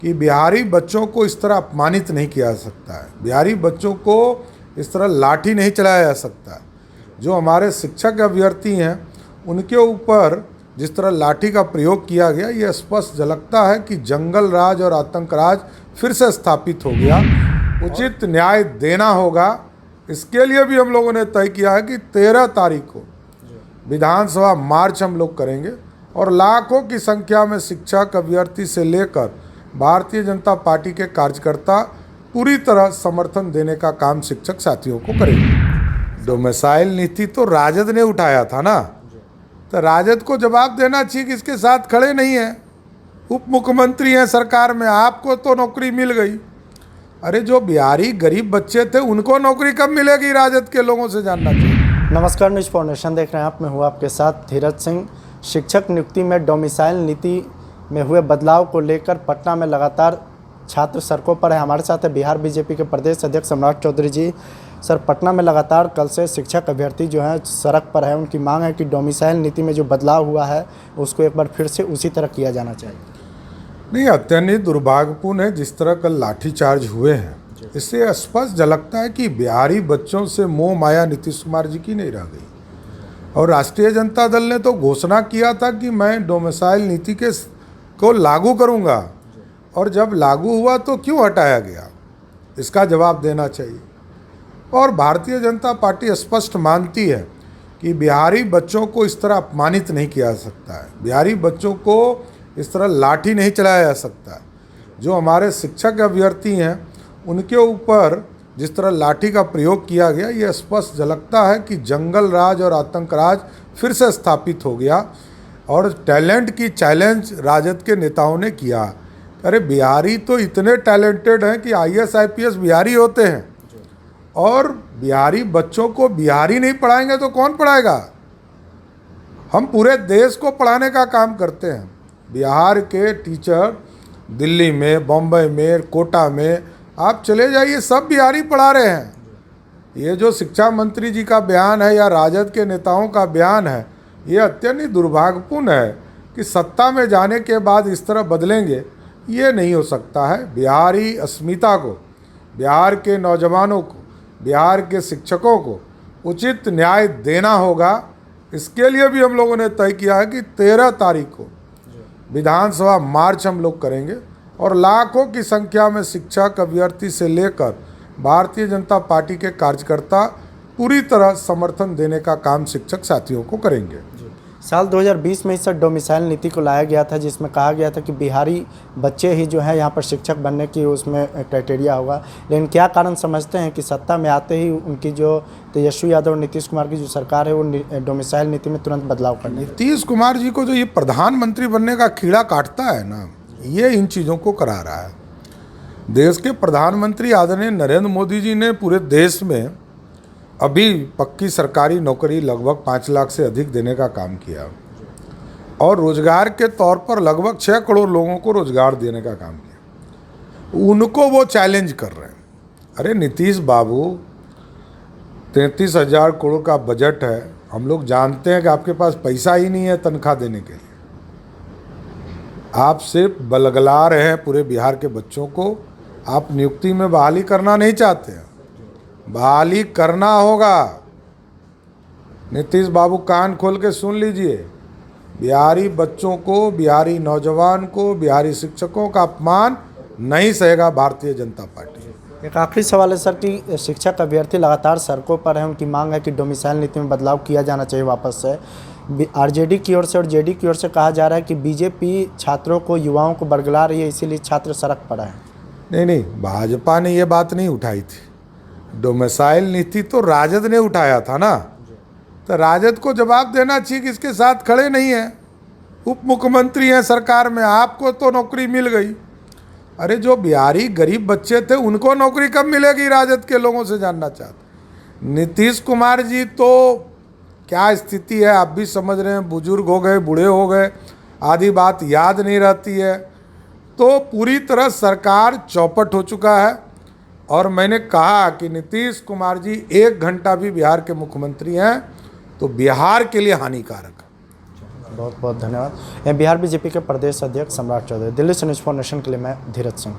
कि बिहारी बच्चों को इस तरह अपमानित नहीं किया जा सकता है, बिहारी बच्चों को इस तरह लाठी नहीं चलाया जा सकता है। जो हमारे शिक्षक अभ्यर्थी हैं उनके ऊपर जिस तरह लाठी का प्रयोग किया गया, ये स्पष्ट झलकता है कि जंगल राज और आतंक राज फिर से स्थापित हो गया। उचित न्याय देना होगा। इसके लिए भी हम लोगों ने तय किया है कि 13 तारीख को विधानसभा मार्च हम लोग करेंगे और लाखों की संख्या में शिक्षक अभ्यर्थी से लेकर भारतीय जनता पार्टी के कार्यकर्ता पूरी तरह समर्थन देने का काम शिक्षक साथियों को करेंगे। डोमिसाइल नीति तो राजद ने उठाया था ना, तो राजद को जवाब देना चाहिए कि इसके साथ खड़े नहीं है। उप मुख्यमंत्री हैं सरकार में, आपको तो नौकरी मिल गई। अरे जो बिहारी गरीब बच्चे थे उनको नौकरी कब मिलेगी, राजद के लोगों से जानना चाहिए। नमस्कार, न्यूज़ फाउंडेशन देख रहे हैं आप। मैं हूँ आपके साथ धीरज सिंह। शिक्षक नियुक्ति में डोमिसाइल नीति में हुए बदलाव को लेकर पटना में लगातार छात्र सड़कों पर है। हमारे साथ है बिहार बीजेपी के प्रदेश अध्यक्ष सम्राट चौधरी जी। सर, पटना में लगातार कल से शिक्षक अभ्यर्थी जो हैं सड़क पर है। उनकी मांग है कि डोमिसाइल नीति में जो बदलाव हुआ है उसको एक बार फिर से उसी तरह किया जाना चाहिए। नहीं, अत्यंत दुर्भाग्यपूर्ण है जिस तरह कल लाठीचार्ज हुए हैं। इससे स्पष्ट झलकता है कि बिहारी बच्चों से मोह माया नीतीश कुमार जी की नहीं रह गई। और राष्ट्रीय जनता दल ने तो घोषणा किया था कि मैं डोमिसाइल नीति को लागू करूंगा, और जब लागू हुआ तो क्यों हटाया गया, इसका जवाब देना चाहिए। और भारतीय जनता पार्टी स्पष्ट मानती है कि बिहारी बच्चों को इस तरह अपमानित नहीं किया जा सकता है, बिहारी बच्चों को इस तरह लाठी नहीं चलाया जा सकता है। जो हमारे शिक्षक अभ्यर्थी हैं उनके ऊपर जिस तरह लाठी का प्रयोग किया गया, ये स्पष्ट झलकता है कि जंगल राज और आतंक राज फिर से स्थापित हो गया। और टैलेंट की चैलेंज राजद के नेताओं ने किया। अरे बिहारी तो इतने टैलेंटेड हैं कि IAS IPS बिहारी होते हैं, और बिहारी बच्चों को बिहारी नहीं पढ़ाएंगे तो कौन पढ़ाएगा। हम पूरे देश को पढ़ाने का काम करते हैं। बिहार के टीचर दिल्ली में, बम्बई में, कोटा में आप चले जाइए, सब बिहारी पढ़ा रहे हैं। ये जो शिक्षा मंत्री जी का बयान है या राजद के नेताओं का बयान है, ये अत्यंत दुर्भाग्यपूर्ण है कि सत्ता में जाने के बाद इस तरह बदलेंगे, ये नहीं हो सकता है। बिहारी अस्मिता को, बिहार के नौजवानों को, बिहार के शिक्षकों को उचित न्याय देना होगा। इसके लिए भी हम लोगों ने तय किया है कि 13 तारीख को विधानसभा मार्च हम लोग करेंगे और लाखों की संख्या में शिक्षक अभ्यर्थी से लेकर भारतीय जनता पार्टी के कार्यकर्ता पूरी तरह समर्थन देने का काम शिक्षक साथियों को करेंगे। साल 2020 में इस डोमिसाइल नीति को लाया गया था, जिसमें कहा गया था कि बिहारी बच्चे ही जो है यहाँ पर शिक्षक बनने की उसमें क्राइटेरिया होगा। लेकिन क्या कारण समझते हैं कि सत्ता में आते ही उनकी जो तेजस्वी यादव और नीतीश कुमार की जो सरकार है वो डोमिसाइल नीति में तुरंत बदलाव करने। नीतीश कुमार जी को जो ये प्रधानमंत्री बनने का कीड़ा काटता है ना, ये इन चीज़ों को करा रहा है। देश के प्रधानमंत्री आदरणीय नरेंद्र मोदी जी ने पूरे देश में अभी पक्की सरकारी नौकरी लगभग 5 लाख से अधिक देने का काम किया, और रोजगार के तौर पर लगभग 6 करोड़ लोगों को रोजगार देने का काम किया। उनको वो चैलेंज कर रहे हैं। अरे नीतीश बाबू, 33,000 करोड़ का बजट है। हम लोग जानते हैं कि आपके पास पैसा ही नहीं है तनख्वाह देने के लिए। आप सिर्फ बलगला रहे हैं पूरे बिहार के बच्चों को। आप नियुक्ति में बहाली करना नहीं चाहते हैं, बहाली करना होगा। नीतीश बाबू कान खोल के सुन लीजिए, बिहारी बच्चों को, बिहारी नौजवान को, बिहारी शिक्षकों का अपमान नहीं सहेगा भारतीय जनता पार्टी। एक आखिरी सवाल है सर कि शिक्षक अभ्यर्थी लगातार सड़कों पर हैं। उनकी मांग है कि डोमिसाइल नीति में बदलाव किया जाना चाहिए वापस से। RJD की ओर से और JD की ओर से कहा जा रहा है कि बीजेपी छात्रों को, युवाओं को बरगला रही है, इसीलिए छात्र सड़क पर है। नहीं, भाजपा ने ये बात नहीं उठाई थी। डोमिसाइल नीति तो राजद ने उठाया था ना, तो राजद को जवाब देना चाहिए कि इसके साथ खड़े नहीं है। उप मुख्यमंत्री हैं सरकार में, आपको तो नौकरी मिल गई। अरे जो बिहारी गरीब बच्चे थे उनको नौकरी कब मिलेगी, राजद के लोगों से जानना चाहते। नीतीश कुमार जी तो क्या स्थिति है आप भी समझ रहे हैं, बुजुर्ग हो गए, बूढ़े हो गए, आधी बात याद नहीं रहती है। तो पूरी तरह सरकार चौपट हो चुका है। और मैंने कहा कि नीतीश कुमार जी 1 घंटा भी बिहार के मुख्यमंत्री हैं तो बिहार के लिए हानिकारक है। बहुत बहुत धन्यवाद। बिहार बीजेपी के प्रदेश अध्यक्ष सम्राट चौधरी। दिल्ली से न्यूज़ फॉर नेशन के लिए मैं धीरज सिंह।